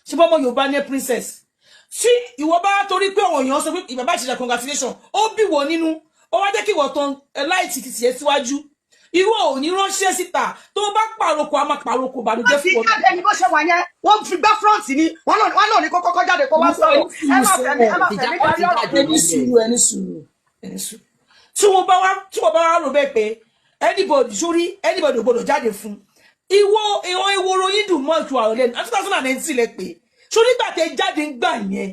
ṣe bọ́mọ Yorùbá ní princess tí ìwọ bá torí pé àwọn èèyàn sọ pé ìbàbá ìṣẹ̀lẹ̀ congratulation ó bí wọ nínú ó wá jẹ́ kí ìwọ tán láìtì ti tiẹ̀ síwájú ìwọ ò ní ránṣẹ́ síta tó bá pàrokò a máa pàrokò bàdújẹ́ fún wọn. jáde ní bó ṣe wà yẹn wọ́n fi gbá front ni wọ́n náà ní kọ́kọ́ jáde kó wá sọ̀rọ̀ ẹ má fẹ́ mi darí ọ̀rọ̀ ẹni sùúrù tí wọ́n bá wá rò bẹ́ẹ̀ pé anybody ò gbọdọ̀ jáde fún ìwọ ròyìn dùn mọ́ ìtù àrùn lẹ́nu 2019 lẹ pé sórí ìgbà tẹ jáde ń gbà yẹn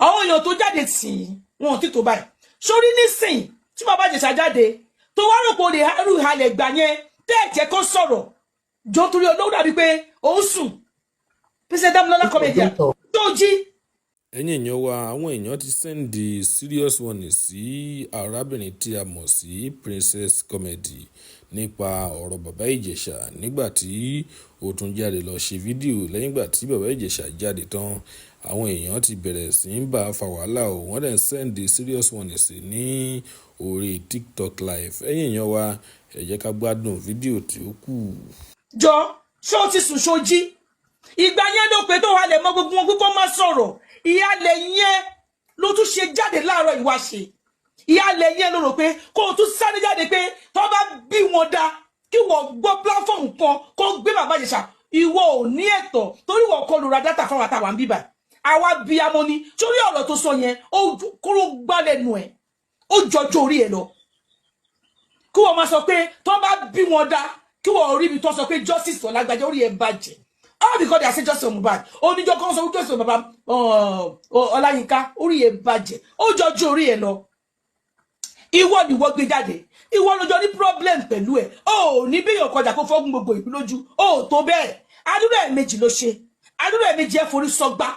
àwọn èèyàn tó jáde tì í wọn ò tí tó báyìí sórí nísìn tí bàbá Ìjẹ̀ṣà jáde tó wá rò pé o lè rú ìhalẹ̀ gbà yẹn tẹ́ẹ̀jẹ́ kó sọ̀rọ̀ jọ torí olówó dàbí pé ó ń sùn pèsè Dámilọ́lá comedian tó jí. ẹ̀yin èèyàn wa àwọn èèyàn ti sẹ́ndì serious warning sí arábìnrin tí a mọ̀ sí Princess Comedy nípa ọ̀rọ̀ bàbá Ìjẹ̀ṣà nígbà tí ó tún jáde lọ ṣe fídíò lẹ́yìn ìgbà tí bàbá Ìjẹ̀ṣà jáde tán àwọn èèyàn ti bẹ̀rẹ̀ sí ń bá a fa wàhálà o wọ́n dẹ̀ ń sẹ́ndì serious warning sí ní orí TikTok live ẹ̀yin èèyàn wa ẹ jẹ́ ká gbádùn fídíò tí ó kù. jọ ṣé o ti sùn ṣojí ìgbà yẹn ló pé tó halẹ̀ mọ́ gbogbo wọn kó má sọ̀rọ̀ ìyálẹ̀ yẹn ló tún ṣe jáde láàárọ̀ ìwà ṣe ìyálẹ̀ yẹn ló rò pé kó o tún sáré jáde pé tó bá bí wọn dá kí wọ́n gbọ́ platform kan kó gbé bàbá Ìjẹ̀ṣà ìwọ ò ní ẹ̀tọ́ torí wọ́n kọ́ lura dátà fáwọn àtàwọn bíbà àwa bí amóni torí ọ̀rọ̀ tó sọ yẹn ó kúrò gbálẹ̀nu ẹ̀ ó jọjọ orí ẹ̀ lọ kí wọ́n máa sọ pé tó bá bí wọn dá kí wọ́n rí ibi tó sọ pé justice for Lágbájá orí ẹ̀ bàjẹ́ all because they are saying justice for Mohbad oníjọ kan sọ justice for bàbá Ọláyínká orí ẹ̀ bàjẹ́ ó jọjọ orí ẹ̀ lọ ìwọ ni wọ́n gbé jáde ìwọ lójó ní problem pẹ̀lú ẹ̀ ó ní bí èèyàn kọjá kó fọ́gùn gbogbo ìlú lójú ó tó bẹ́ẹ̀ adúrà ẹ̀ méjì ló ṣe adúrà ẹ̀ méjì ẹ̀ forí sọgbà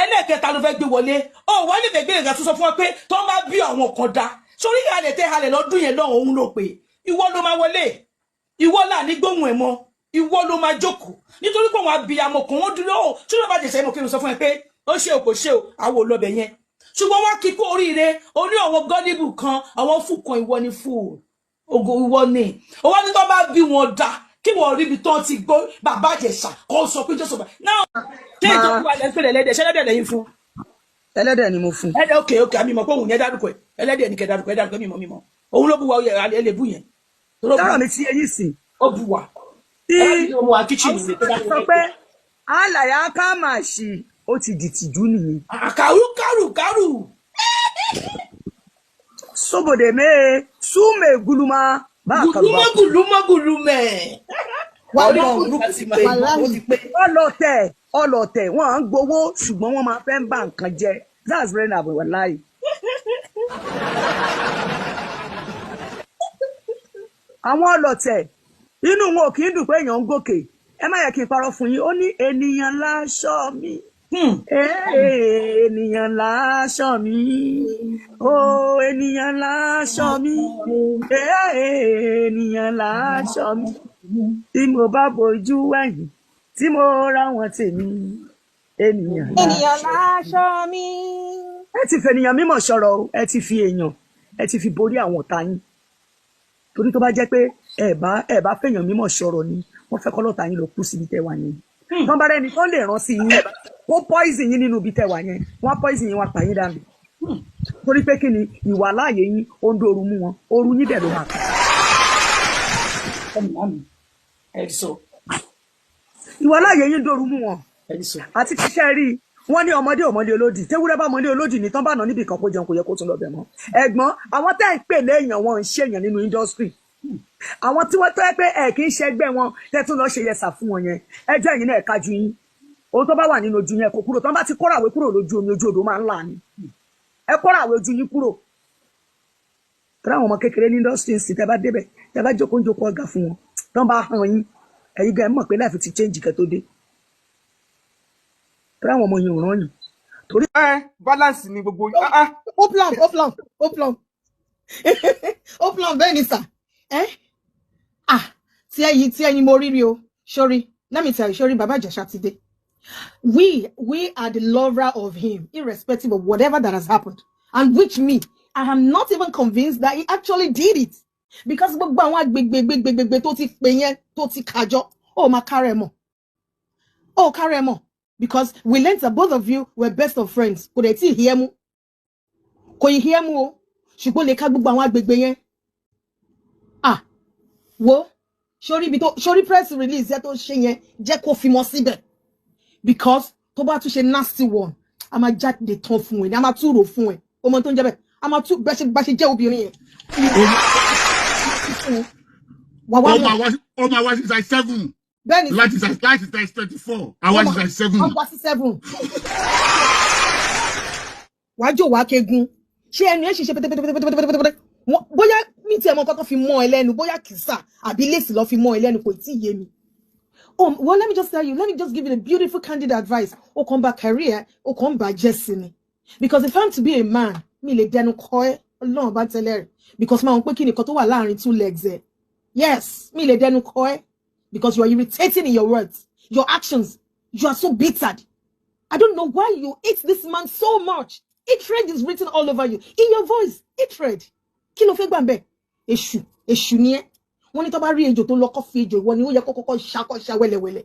ẹlẹ́ẹ̀kẹta ló fẹ́ gbé wọlé ó wọ́n lè fẹ́ gbé nǹkan tó sọ fún wọn pé tó máa bí àwọn kan dá sórí ìhàlẹ̀ tẹ́ halẹ̀ lọ́dún yẹn lọ́hùn òun ló pé ìwọ ló máa wọlé ìwọ là ní gbóhùn ẹ̀ mọ́ ìwọ ló máa jókòó nítorí pé wọn àbí amọ̀kùn wọn dúró ó tí wọ́n bá jẹ̀sẹ̀ mọ̀ kí n sọ fún ẹ pé ó ṣe o kò ṣe o àwọn olóbẹ̀ yẹn ṣùgbọ́n wá kíkó oríire oní àwọn gọ́dìbù kan àwọn fúkan ìwọ ni fún ògo ìwọ ni òwò ní tó bá bí wọn dá kí wọ́n rí ibi tó ti gbó bàbá Ìjẹ̀ṣà kó sọ pé jọ́sọ̀ náà ṣé ìjọba wà lẹ́sẹ̀ lẹ́lẹ́dẹ̀ ṣẹlẹ́dẹ̀ lẹ́yìn fún ẹlẹ́dẹ̀ ni mo fún okay àmì mọ̀ pé òun yẹn dárúkọ ẹ̀ ẹlẹ́dẹ̀ ní kẹ́ dárúkọ ẹ̀ dárúkọ mímọ́ òun ló bu wa ẹlẹ́bù yẹn tọ́rọ̀ mi ti eyín sí ó bu wa tí ọmọ wa kitchen ní tó bá sọ pé àlàyé ká máa ṣì ó ti dìtìjú nìyí kárù sóbòdè mẹ́ẹ̀ súnmẹ̀ guluma bá a kà bá gulumẹ ọlọ̀tẹ̀ wọn à ń gbowó ṣùgbọ́n wọ́n máa fẹ́ ń bá nǹkan jẹ that's very nice wallahi. àwọn ọlọ̀tẹ̀ inú wọn ò kì í dùn pé èèyàn ń gòkè ẹ má yẹ kí n parọ́ fún yín ó ní ènìyàn láṣọ mi ènìyàn láṣọ mi ó ènìyàn láṣọ mi ènìyàn láṣọ mi tí mo bá bojú wẹ̀yìn tí mo ra wọn tèmi ènìyàn láṣọ mi. ẹ ti fènìyàn mímọ̀ sọ̀rọ̀ o ẹ ti fi èèyàn ẹ ti fi borí àwọn ọ̀tá yín torí tó bá jẹ́ pé ẹ bá fèèyàn mímọ̀ sọ̀rọ̀ ni wọ́n fẹ́ kọ́ lọ́tà yín lọ kú síbi tẹ́wà yẹn tán bá rẹ́ni tó lè rán sí yín ó poison yín nínú ibi tẹ́wà yẹn wọ́n poison yín wọ́n pa yín dànù torí pé kí ni ìwà láàyè yín ó ń dóoru mú wọn ooru yín dẹ̀ ló máa kà. ìwà láàyè yín dóoru mú wọn àti tíṣẹ́ rí wọ́n ní ọmọdé olódì tewúrẹ́ bá ọmọdé olódì ní tán bá nà níbi kan kó jẹun kò yẹ kó tún lọ bẹ̀ mọ́ ẹ̀gbọ́n àwọn tẹ́ ń pè léèyàn wọn ń ṣèyàn nínú industry àwọn tí wọ́n tẹ́ pé ẹ̀ kì í ṣẹgbẹ́ wọn tẹ́ tún lọ ṣe yẹsà fún wọn yẹn ẹjọ́ ẹ̀yìn náà ẹ̀ka ju yín ohun tó bá wà nínú ojú yẹn kò kúrò tán bá ti kóràwé kúrò lójú omi ojú odò máa ń là ní ẹ kóràwé ojú yín kúrò tẹ́lá àwọn ọmọ kékeré ní industry ń sìn tẹ́ bá débẹ̀ tẹ́ bá jókòó ọ̀gá fún wọn tán bá hàn yín ẹ̀yin gan mọ̀ pé life ti change kẹ́ tó dé tẹ́lá àwọn ọmọ yẹn ò rán yín torí. balance ni gbogbo Oplan bẹ́ẹ̀ ni sà tí ẹyin mo rírí o sori let me tell you sori Baba Ìjẹ̀ṣà ti dé we are the lover of him irrespective of whatever that has happened and which me I am not even convinced that he actually did it because gbogbo àwọn agbègbè tó ti pè yẹn tó ti kájọ ó máa kárẹ̀ mọ́ because we learned that both of you were best of friends. Kò dẹ̀ tí hear mu. Kò hear mu o. Ṣùgbọ́n lè ká gbogbo àwọn agbègbè yẹn. Ah, wo. Sorry press release yẹn tó ṣe yẹn jẹ́ kó fi mọ́ síbẹ̀. Because tó bá tún ṣe nasty one, a máa jáde tán fún ẹ, a máa tún rò fún ẹ. Ọmọ tó ń jẹ́ bẹ́ẹ̀, a máa tún bá ṣe jẹ́ obìnrin yẹn. Oh my wife is like 7. Bẹ́ẹ̀ni. Light is like 24. Our wife is like 7. Ọmọ sí 7. Wájú wá kegun. Ṣé ẹni ẹ ṣiṣẹ́ pẹ́tẹ́pẹ́tẹ́pẹ́tẹ́pẹ́tẹ́. Bóyá mi ti ẹmọ kankan fi mọ́ ẹ lẹ́nu, bóyá kìsà àbí lèsì lọ fi mọ́ ẹ lẹ́nu kò tí yé mi. Oh, well, let me just tell you, let me just give you the beautiful candid advice. O come back career, o come back destiny. Because if I'm to be a man, mi lè dẹnu kọ ẹ́, Ọlọ́run bá tẹ́lẹ̀ rẹ̀. Because ma wọ́n pé kí ni kan tó wà láàrin 2 legs ẹ̀. Yes, mi lè dẹnu kọ ẹ́. Because you are irritating in your words, your actions. You are so bitter. I don't know why you hate this man so much. Hatred is written all over you. In your voice, hatred. Kí ló fẹ́ gbà ńbẹ̀? Èṣù ni ẹ́. Wọ́n ní tó bá rí ejò tó lọ kọ́ fi ejò ìwọ ni ó yẹ kó kọ́kọ́ ṣá wẹ́lẹ́wẹ́lẹ́.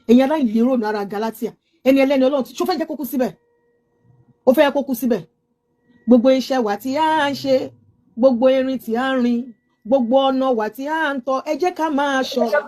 Ẹ̀yin ará ìlérò ní ara Galatia. Ẹni ẹlẹ́ni Ọlọ́run tí ó fẹ́ jẹ́ kó kú síbẹ̀. Ó fẹ́ kó kú síbẹ̀. Gbogbo iṣẹ́ wa tí a ń ṣe, gbogbo irin tí a ń rìn, gbogbo ọ̀nà wa tí a ń tọ̀, ẹ jẹ́ ká máa ṣọ́ra.